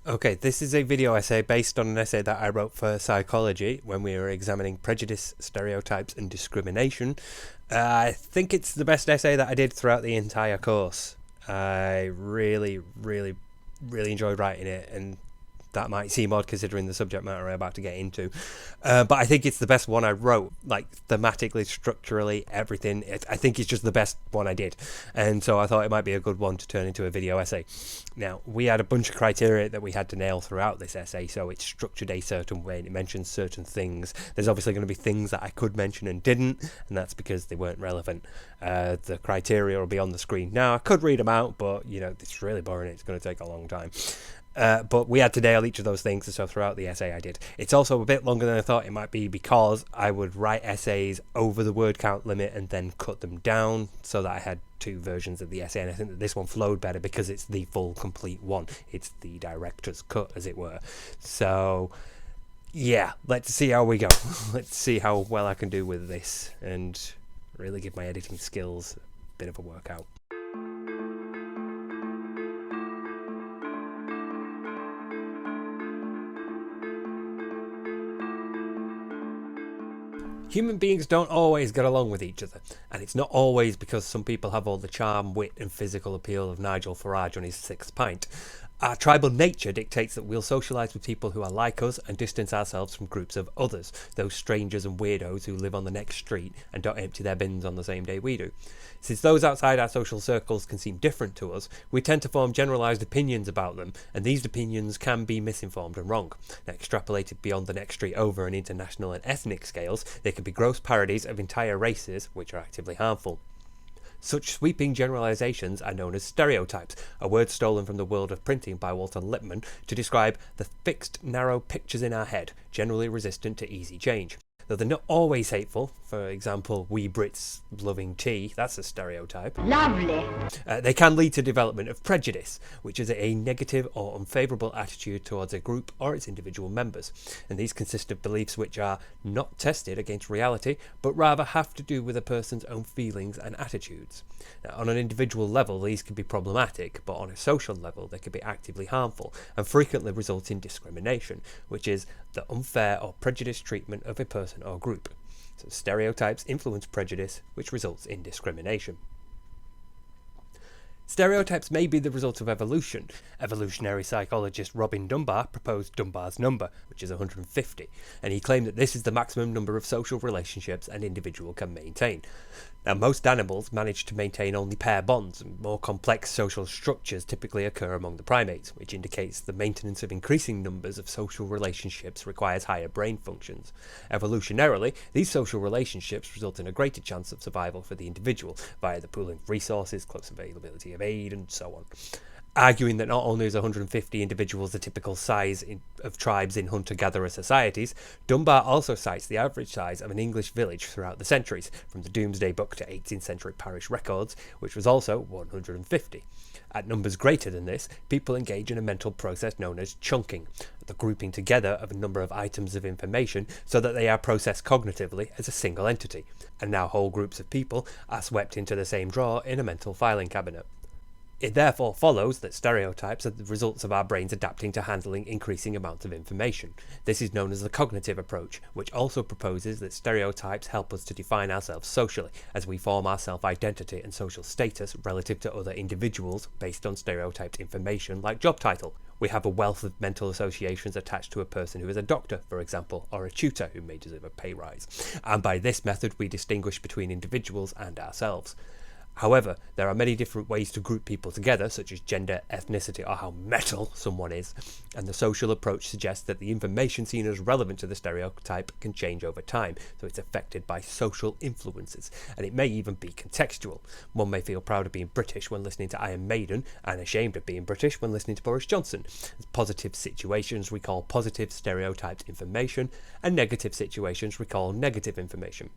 Okay, this is a video essay based on an essay that I wrote for psychology when we were examining prejudice, stereotypes, and discrimination. I think it's the best essay that I did throughout the entire course. I really enjoyed writing it, and that might seem odd considering the subject matter I'm about to get into. But I think it's the best one I wrote, like thematically, structurally, everything. I think it's just the best one I did. And so I thought it might be a good one to turn into a video essay. Now, we had a bunch of criteria that we had to nail throughout this essay, so it's structured a certain way and it mentions certain things. There's obviously going to be things that I could mention and didn't, and that's because they weren't relevant. The criteria will be on the screen now. I could read them out, but it's really boring. It's going to take a long time. But we had to nail each of those things, and so throughout the essay I did. It's also a bit longer than I thought it might be because I would write essays over the word count limit and then cut them down so that I had two versions of the essay, and I think that this one flowed better because it's the full complete one. It's the director's cut, as it were. So yeah, let's see how we go. Let's see how well I can do with this and really give my editing skills a bit of a workout. Human beings don't always get along with each other, and it's not always because some people have all the charm, wit and physical appeal of Nigel Farage on his sixth pint. Our tribal nature dictates that we'll socialise with people who are like us and distance ourselves from groups of others, those strangers and weirdos who live on the next street and don't empty their bins on the same day we do. Since those outside our social circles can seem different to us, we tend to form generalised opinions about them, and these opinions can be misinformed and wrong. Now, extrapolated beyond the next street over and into national and ethnic scales, they can be gross parodies of entire races, which are actively harmful. Such sweeping generalizations are known as stereotypes, a word stolen from the world of printing by Walter Lippmann to describe the fixed, narrow pictures in our head, generally resistant to easy change. Though they're not always hateful, for example, we Brits loving tea, that's a stereotype. Lovely. They can lead to development of prejudice, which is a negative or unfavourable attitude towards a group or its individual members. And these consist of beliefs which are not tested against reality, but rather have to do with a person's own feelings and attitudes. Now, on an individual level, these can be problematic, but on a social level, they can be actively harmful and frequently result in discrimination, which is the unfair or prejudiced treatment of a person or group. So stereotypes influence prejudice, which results in discrimination. Stereotypes may be the result of evolution. Evolutionary psychologist Robin Dunbar proposed Dunbar's number, which is 150, and he claimed that this is the maximum number of social relationships an individual can maintain. Now, most animals manage to maintain only pair bonds, and more complex social structures typically occur among the primates, which indicates the maintenance of increasing numbers of social relationships requires higher brain functions. Evolutionarily, these social relationships result in a greater chance of survival for the individual via the pooling of resources, close availability of aid, and so on. Arguing that not only is 150 individuals the typical size of tribes in hunter-gatherer societies, Dunbar also cites the average size of an English village throughout the centuries, from the Domesday Book to 18th century parish records, which was also 150. At numbers greater than this, people engage in a mental process known as chunking, the grouping together of a number of items of information so that they are processed cognitively as a single entity, and now whole groups of people are swept into the same drawer in a mental filing cabinet. It therefore follows that stereotypes are the results of our brains adapting to handling increasing amounts of information. This is known as the cognitive approach, which also proposes that stereotypes help us to define ourselves socially, as we form our self-identity and social status relative to other individuals based on stereotyped information like job title. We have a wealth of mental associations attached to a person who is a doctor, for example, or a tutor who may deserve a pay rise. And by this method we distinguish between individuals and ourselves. However, there are many different ways to group people together, such as gender, ethnicity, or how metal someone is, and the social approach suggests that the information seen as relevant to the stereotype can change over time, so it's affected by social influences, and it may even be contextual. One may feel proud of being British when listening to Iron Maiden, and ashamed of being British when listening to Boris Johnson. As positive situations recall positive stereotyped information, and negative situations recall negative information.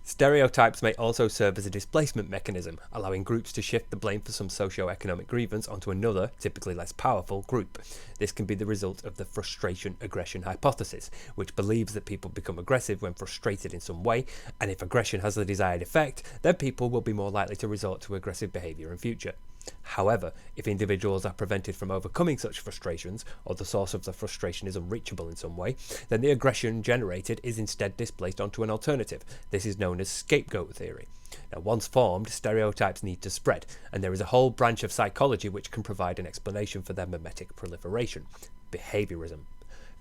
Stereotypes may also serve as a displacement mechanism, allowing groups to shift the blame for some socio-economic grievance onto another, typically less powerful, group. This can be the result of the frustration-aggression hypothesis, which believes that people become aggressive when frustrated in some way, and if aggression has the desired effect, then people will be more likely to resort to aggressive behaviour in future. However, if individuals are prevented from overcoming such frustrations, or the source of the frustration is unreachable in some way, then the aggression generated is instead displaced onto an alternative. This is known as scapegoat theory. Now, once formed, stereotypes need to spread, and there is a whole branch of psychology which can provide an explanation for their mimetic proliferation: behaviorism.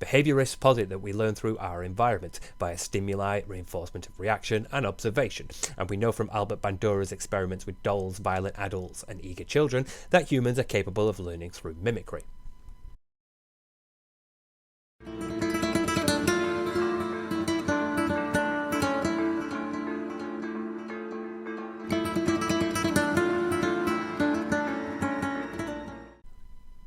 Behaviorists posit that we learn through our environment, via stimuli, reinforcement of reaction, and observation, and we know from Albert Bandura's experiments with dolls, violent adults, and eager children that humans are capable of learning through mimicry.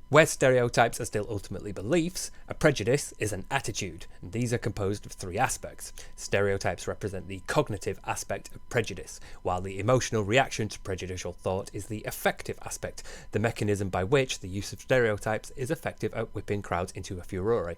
Where stereotypes are still ultimately beliefs, a prejudice is an attitude, and these are composed of three aspects. Stereotypes represent the cognitive aspect of prejudice, while the emotional reaction to prejudicial thought is the affective aspect, the mechanism by which the use of stereotypes is effective at whipping crowds into a furore.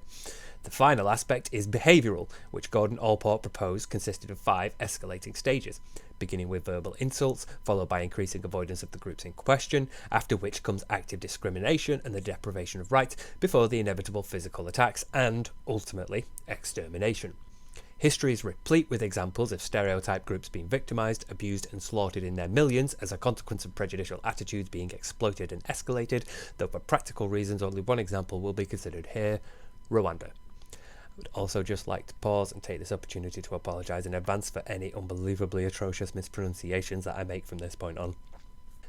The final aspect is behavioural, which Gordon Allport proposed consisted of 5 escalating stages, beginning with verbal insults, followed by increasing avoidance of the groups in question, after which comes active discrimination and the deprivation of rights, before the inevitable physical attacks and, ultimately, extermination. History is replete with examples of stereotype groups being victimised, abused and slaughtered in their millions as a consequence of prejudicial attitudes being exploited and escalated, though for practical reasons only one example will be considered here: Rwanda. I would also just like to pause and take this opportunity to apologise in advance for any unbelievably atrocious mispronunciations that I make from this point on.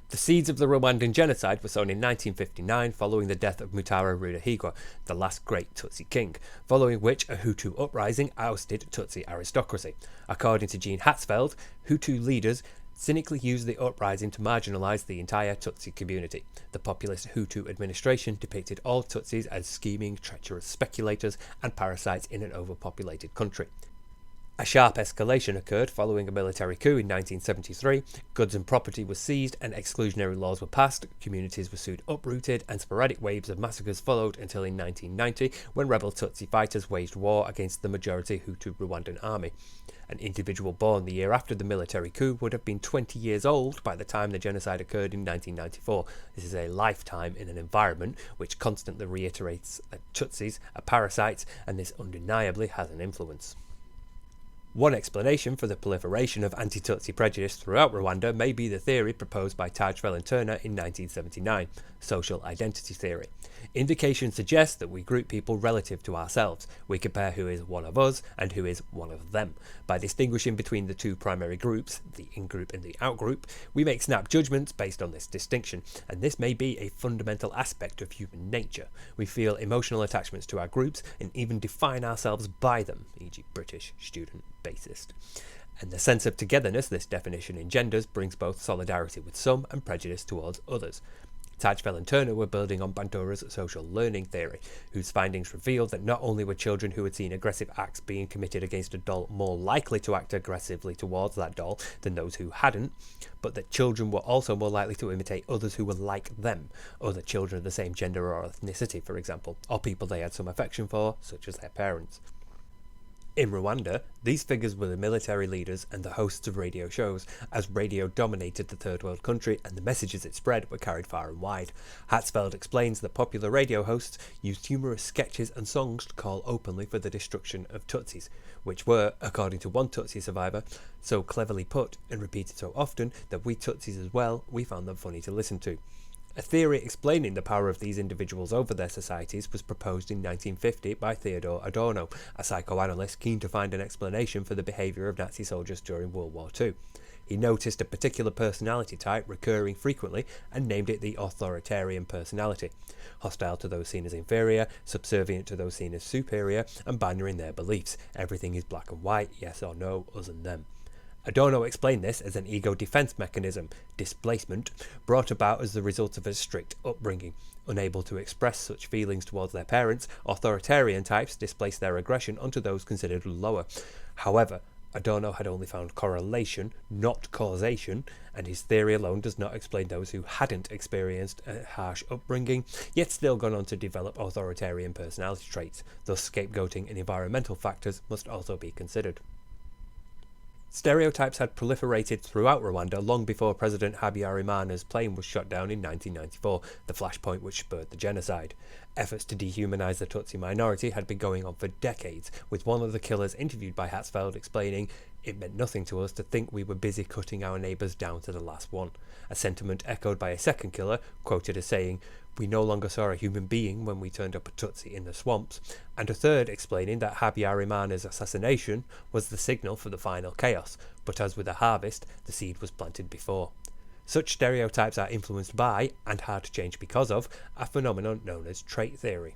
The seeds of the Rwandan Genocide were sown in 1959 following the death of Mutara Rudahigwa, the last great Tutsi king, following which a Hutu uprising ousted Tutsi aristocracy. According to Jean Hatzfeld, Hutu leaders cynically used the uprising to marginalise the entire Tutsi community. The populist Hutu administration depicted all Tutsis as scheming, treacherous speculators and parasites in an overpopulated country. A sharp escalation occurred following a military coup in 1973. Goods and property were seized and exclusionary laws were passed, communities were soon uprooted, and sporadic waves of massacres followed until in 1990, when rebel Tutsi fighters waged war against the majority Hutu Rwandan army. An individual born the year after the military coup would have been 20 years old by the time the genocide occurred in 1994. This is a lifetime in an environment which constantly reiterates that Tutsis are parasites, and this undeniably has an influence. One explanation for the proliferation of anti-Tutsi prejudice throughout Rwanda may be the theory proposed by Tajfel and Turner in 1979, social identity theory. Indications suggest that we group people relative to ourselves. We compare who is one of us and who is one of them. By distinguishing between the two primary groups, the in-group and the out-group, we make snap judgments based on this distinction, and this may be a fundamental aspect of human nature. We feel emotional attachments to our groups and even define ourselves by them, e.g. British student basist. And the sense of togetherness this definition engenders brings both solidarity with some and prejudice towards others. Tajfel and Turner were building on Bandura's social learning theory, whose findings revealed that not only were children who had seen aggressive acts being committed against a doll more likely to act aggressively towards that doll than those who hadn't, but that children were also more likely to imitate others who were like them, other children of the same gender or ethnicity, for example, or people they had some affection for, such as their parents. In Rwanda, these figures were the military leaders and the hosts of radio shows, as radio dominated the third world country and the messages it spread were carried far and wide. Hatzfeld explains that popular radio hosts used humorous sketches and songs to call openly for the destruction of Tutsis, which were, according to one Tutsi survivor, so cleverly put and repeated so often that we Tutsis as well, we found them funny to listen to. A theory explaining the power of these individuals over their societies was proposed in 1950 by Theodor Adorno, a psychoanalyst keen to find an explanation for the behaviour of Nazi soldiers during World War II. He noticed a particular personality type recurring frequently and named it the authoritarian personality, hostile to those seen as inferior, subservient to those seen as superior, and binary in their beliefs. Everything is black and white, yes or no, us and them. Adorno explained this as an ego defense mechanism, displacement, brought about as the result of a strict upbringing. Unable to express such feelings towards their parents, authoritarian types displaced their aggression onto those considered lower. However, Adorno had only found correlation, not causation, and his theory alone does not explain those who hadn't experienced a harsh upbringing, yet still gone on to develop authoritarian personality traits. Thus, scapegoating and environmental factors must also be considered. Stereotypes had proliferated throughout Rwanda long before President Habyarimana's plane was shot down in 1994, the flashpoint which spurred the genocide. Efforts to dehumanize the Tutsi minority had been going on for decades, with one of the killers interviewed by Hatzfeld explaining, "It meant nothing to us to think we were busy cutting our neighbours down to the last one," a sentiment echoed by a second killer, quoted as saying, "We no longer saw a human being when we turned up a Tutsi in the swamps," and a third explaining that Habyarimana's assassination was the signal for the final chaos, but as with a harvest, the seed was planted before. Such stereotypes are influenced by, and hard to change because of, a phenomenon known as trait theory.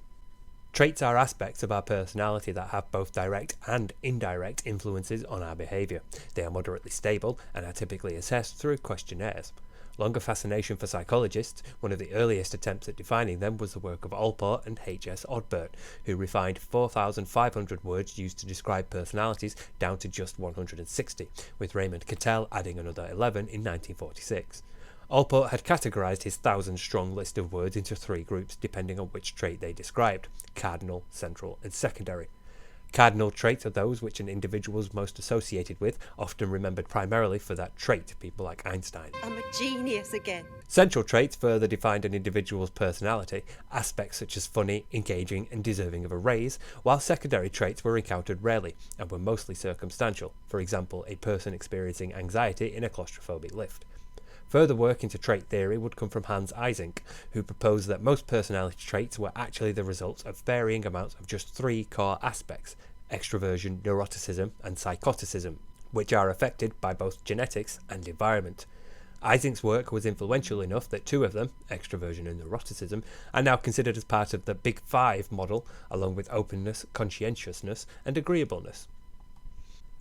Traits are aspects of our personality that have both direct and indirect influences on our behaviour. They are moderately stable and are typically assessed through questionnaires. Longer fascination for psychologists, one of the earliest attempts at defining them was the work of Allport and H.S. Odbert, who refined 4,500 words used to describe personalities down to just 160, with Raymond Cattell adding another 11 in 1946. Allport had categorized his 1,000-strong list of words into three groups depending on which trait they described: cardinal, central, and secondary. Cardinal traits are those which an individual is most associated with, often remembered primarily for that trait, people like Einstein. I'm a genius again. Central traits further defined an individual's personality, aspects such as funny, engaging, and deserving of a raise, while secondary traits were encountered rarely, and were mostly circumstantial, for example, a person experiencing anxiety in a claustrophobic lift. Further work into trait theory would come from Hans Eysenck, who proposed that most personality traits were actually the results of varying amounts of just three core aspects: extroversion, neuroticism, and psychoticism, which are affected by both genetics and environment. Eysenck's work was influential enough that two of them, extroversion and neuroticism, are now considered as part of the Big Five model, along with openness, conscientiousness, and agreeableness.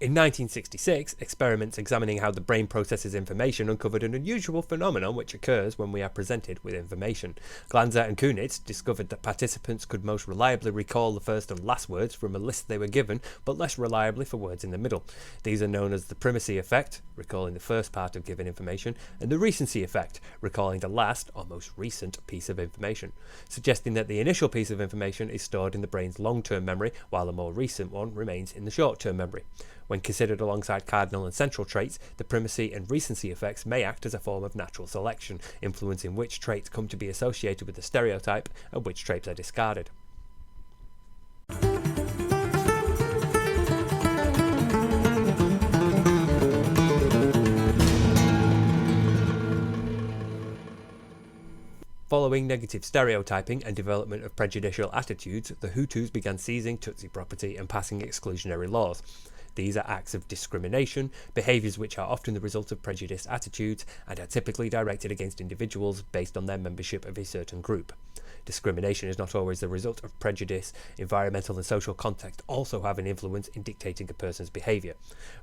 In 1966, experiments examining how the brain processes information uncovered an unusual phenomenon which occurs when we are presented with information. Glanzer and Kunitz discovered that participants could most reliably recall the first and last words from a list they were given, but less reliably for words in the middle. These are known as the primacy effect, recalling the first part of given information, and the recency effect, recalling the last or most recent piece of information, suggesting that the initial piece of information is stored in the brain's long-term memory, while the more recent one remains in the short-term memory. When considered alongside cardinal and central traits, the primacy and recency effects may act as a form of natural selection, influencing which traits come to be associated with the stereotype and which traits are discarded. Following negative stereotyping and development of prejudicial attitudes, the Hutus began seizing Tutsi property and passing exclusionary laws. These are acts of discrimination, behaviours which are often the result of prejudiced attitudes and are typically directed against individuals based on their membership of a certain group. Discrimination is not always the result of prejudice. Environmental and social context also have an influence in dictating a person's behaviour.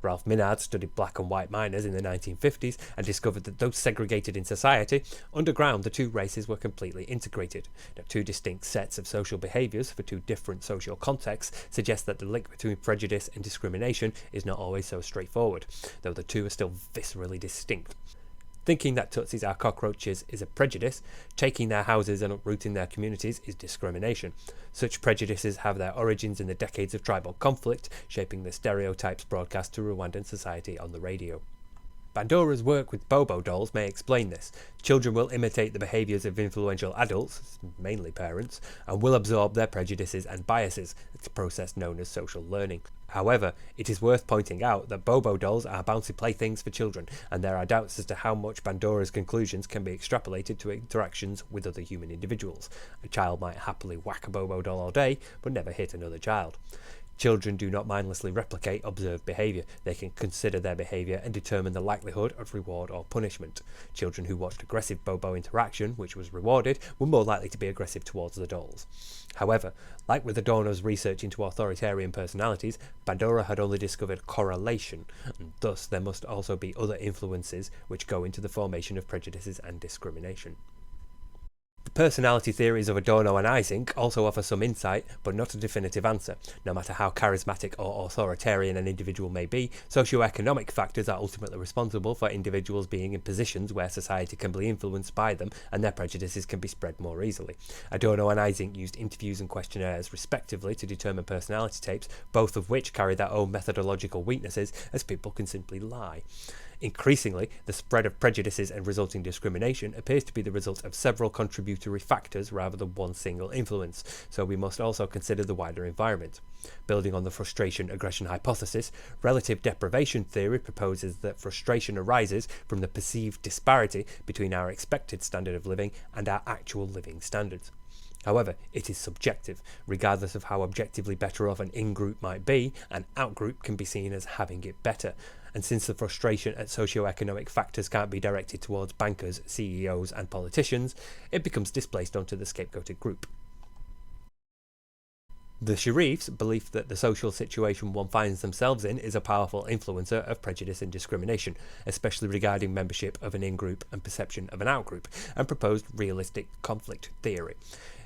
Ralph Minard studied black and white miners in the 1950s and discovered that though segregated in society, underground the two races were completely integrated. Now, two distinct sets of social behaviours for two different social contexts suggest that the link between prejudice and discrimination is not always so straightforward, though the two are still viscerally distinct. Thinking that Tutsis are cockroaches is a prejudice. Taking their houses and uprooting their communities is discrimination. Such prejudices have their origins in the decades of tribal conflict, shaping the stereotypes broadcast to Rwandan society on the radio. Bandora's work with Bobo dolls may explain this. Children will imitate the behaviours of influential adults, mainly parents, and will absorb their prejudices and biases, a process known as social learning. However, it is worth pointing out that Bobo dolls are bouncy playthings for children, and there are doubts as to how much Bandora's conclusions can be extrapolated to interactions with other human individuals. A child might happily whack a Bobo doll all day, but never hit another child. Children do not mindlessly replicate observed behaviour. They can consider their behaviour and determine the likelihood of reward or punishment. Children who watched aggressive Bobo interaction, which was rewarded, were more likely to be aggressive towards the dolls. However, like with Adorno's research into authoritarian personalities, Bandora had only discovered correlation, and thus there must also be other influences which go into the formation of prejudices and discrimination. The personality theories of Adorno and Eysenck also offer some insight, but not a definitive answer. No matter how charismatic or authoritarian an individual may be, socioeconomic factors are ultimately responsible for individuals being in positions where society can be influenced by them and their prejudices can be spread more easily. Adorno and Eysenck used interviews and questionnaires respectively to determine personality types, both of which carry their own methodological weaknesses, as people can simply lie. Increasingly, the spread of prejudices and resulting discrimination appears to be the result of several contributory factors rather than one single influence, so we must also consider the wider environment. Building on the frustration-aggression hypothesis, relative deprivation theory proposes that frustration arises from the perceived disparity between our expected standard of living and our actual living standards. However, it is subjective. Regardless of how objectively better off an in-group might be, an out-group can be seen as having it better. And since the frustration at socioeconomic factors can't be directed towards bankers, CEOs and politicians, it becomes displaced onto the scapegoated group. The Sharif's belief that the social situation one finds themselves in is a powerful influencer of prejudice and discrimination, especially regarding membership of an in-group and perception of an out-group, and proposed realistic conflict theory.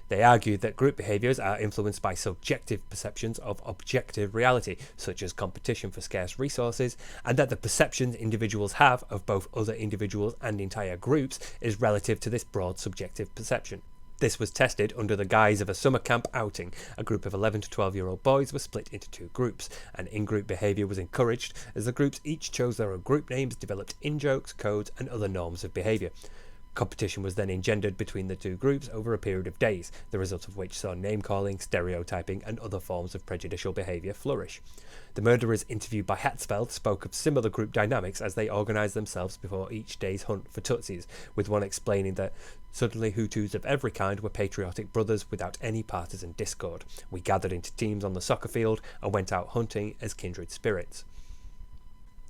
They argued that group behaviours are influenced by subjective perceptions of objective reality, such as competition for scarce resources, and that the perceptions individuals have of both other individuals and entire groups is relative to this broad subjective perception. This was tested under the guise of a summer camp outing. A group of 11 to 12-year-old boys were split into two groups, and in-group behaviour was encouraged as the groups each chose their own group names, developed in-jokes, codes and other norms of behaviour. Competition was then engendered between the two groups over a period of days, the result of which saw name-calling, stereotyping and other forms of prejudicial behaviour flourish. The murderers interviewed by Hatzfeld spoke of similar group dynamics as they organised themselves before each day's hunt for Tutsis, with one explaining that suddenly Hutus of every kind were patriotic brothers without any partisan discord. We gathered into teams on the soccer field and went out hunting as kindred spirits.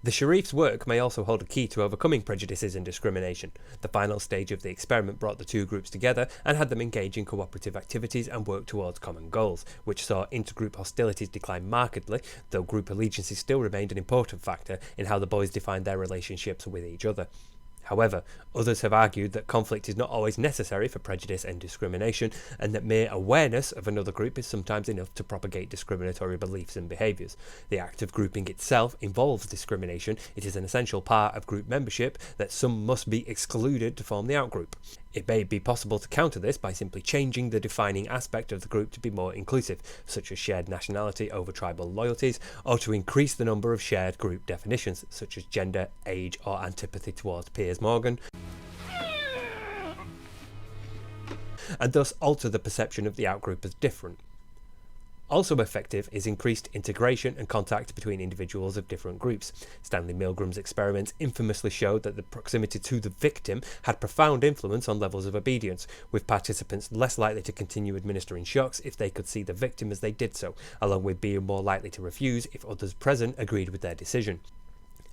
The Sharif's work may also hold a key to overcoming prejudices and discrimination. The final stage of the experiment brought the two groups together and had them engage in cooperative activities and work towards common goals, which saw intergroup hostilities decline markedly, though group allegiances still remained an important factor in how the boys defined their relationships with each other. However, others have argued that conflict is not always necessary for prejudice and discrimination, and that mere awareness of another group is sometimes enough to propagate discriminatory beliefs and behaviours. The act of grouping itself involves discrimination. It is an essential part of group membership that some must be excluded to form the outgroup. It may be possible to counter this by simply changing the defining aspect of the group to be more inclusive, such as shared nationality over tribal loyalties, or to increase the number of shared group definitions, such as gender, age, or antipathy towards Piers Morgan, and thus alter the perception of the outgroup as different. Also effective is increased integration and contact between individuals of different groups. Stanley Milgram's experiments infamously showed that the proximity to the victim had profound influence on levels of obedience, with participants less likely to continue administering shocks if they could see the victim as they did so, along with being more likely to refuse if others present agreed with their decision.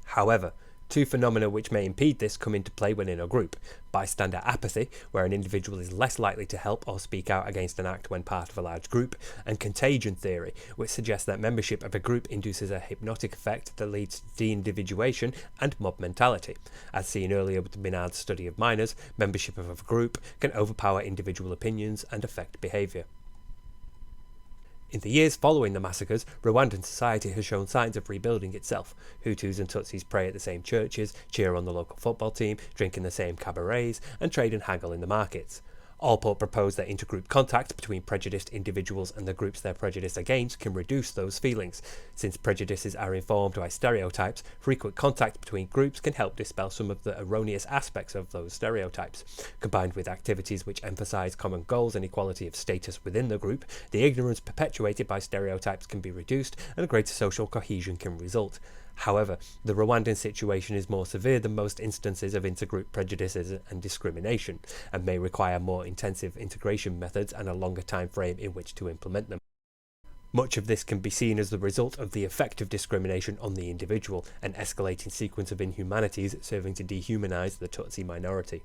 However, two phenomena which may impede this come into play when in a group: bystander apathy, where an individual is less likely to help or speak out against an act when part of a large group, and contagion theory, which suggests that membership of a group induces a hypnotic effect that leads to de-individuation and mob mentality. As seen earlier with Minard's study of minors, membership of a group can overpower individual opinions and affect behaviour. In the years following the massacres, Rwandan society has shown signs of rebuilding itself. Hutus and Tutsis pray at the same churches, cheer on the local football team, drink in the same cabarets, and trade and haggle in the markets. Allport proposed that intergroup contact between prejudiced individuals and the groups they're prejudiced against can reduce those feelings. Since prejudices are informed by stereotypes, frequent contact between groups can help dispel some of the erroneous aspects of those stereotypes. Combined with activities which emphasise common goals and equality of status within the group, the ignorance perpetuated by stereotypes can be reduced and a greater social cohesion can result. However, the Rwandan situation is more severe than most instances of intergroup prejudices and discrimination, and may require more intensive integration methods and a longer time frame in which to implement them. Much of this can be seen as the result of the effect of discrimination on the individual, an escalating sequence of inhumanities serving to dehumanise the Tutsi minority.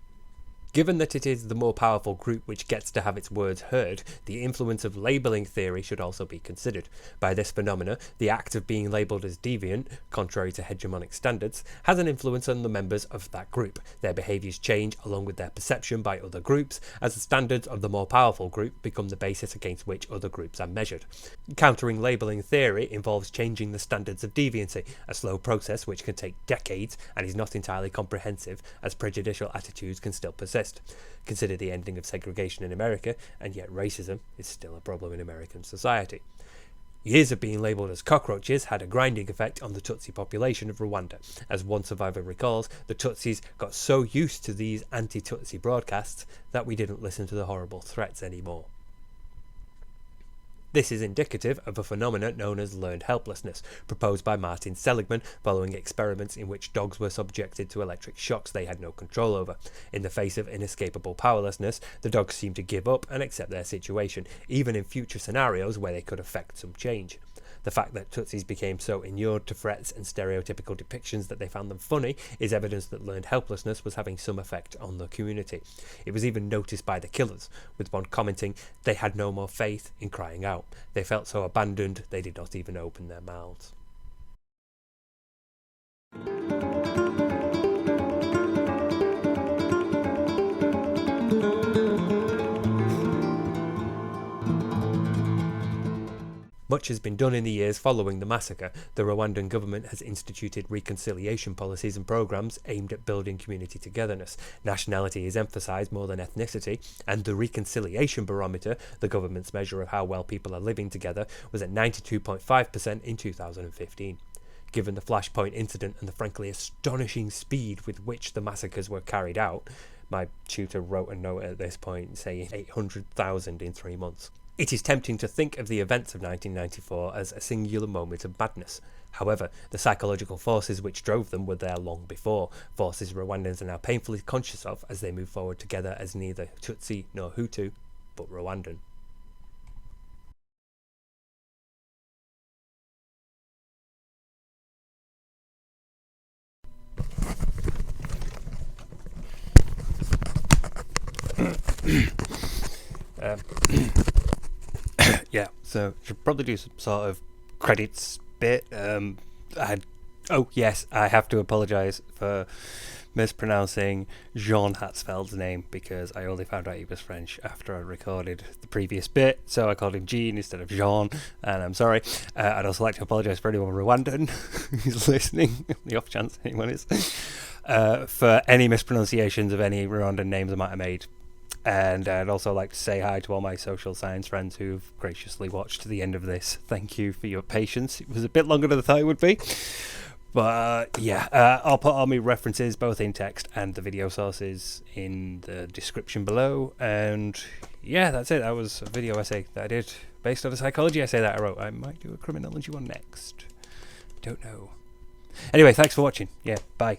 Given that it is the more powerful group which gets to have its words heard, the influence of labelling theory should also be considered. By this phenomena, the act of being labelled as deviant, contrary to hegemonic standards, has an influence on the members of that group. Their behaviours change along with their perception by other groups, as the standards of the more powerful group become the basis against which other groups are measured. Countering labelling theory involves changing the standards of deviancy, a slow process which can take decades and is not entirely comprehensive, as prejudicial attitudes can still persist. Consider the ending of segregation in America, and yet racism is still a problem in American society. Years of being labelled as cockroaches had a grinding effect on the Tutsi population of Rwanda. As one survivor recalls, the Tutsis got so used to these anti-Tutsi broadcasts that we didn't listen to the horrible threats anymore. This is indicative of a phenomenon known as learned helplessness, proposed by Martin Seligman following experiments in which dogs were subjected to electric shocks they had no control over. In the face of inescapable powerlessness, the dogs seemed to give up and accept their situation, even in future scenarios where they could affect some change. The fact that Tutsis became so inured to threats and stereotypical depictions that they found them funny is evidence that learned helplessness was having some effect on the community. It was even noticed by the killers, with one commenting they had no more faith in crying out. They felt so abandoned they did not even open their mouths. Much has been done in the years following the massacre. The Rwandan government has instituted reconciliation policies and programs aimed at building community togetherness. Nationality is emphasised more than ethnicity, and the Reconciliation Barometer, the government's measure of how well people are living together, was at 92.5% in 2015. Given the Flashpoint incident and the frankly astonishing speed with which the massacres were carried out, my tutor wrote a note at this point saying 800,000 in 3 months. It is tempting to think of the events of 1994 as a singular moment of madness. However, the psychological forces which drove them were there long before, forces Rwandans are now painfully conscious of as they move forward together as neither Tutsi nor Hutu, but Rwandan. Yeah, so should probably do some sort of credits bit. I have to apologise for mispronouncing Jean Hatzfeld's name because I only found out he was French after I recorded the previous bit, so I called him Jean instead of Jean, and I'm sorry. I'd also like to apologise for anyone Rwandan who's listening, the off chance anyone is, for any mispronunciations of any Rwandan names I might have made. And I'd also like to say hi to all my social science friends who've graciously watched to the end of this. Thank you for your patience. It was a bit longer than I thought it would be. But I'll put all my references, both in text and the video sources, in the description below. And yeah, that's it. That was a video essay that I did based on a psychology essay that I wrote. I might do a criminology one next. Don't know. Anyway, thanks for watching. Yeah, bye.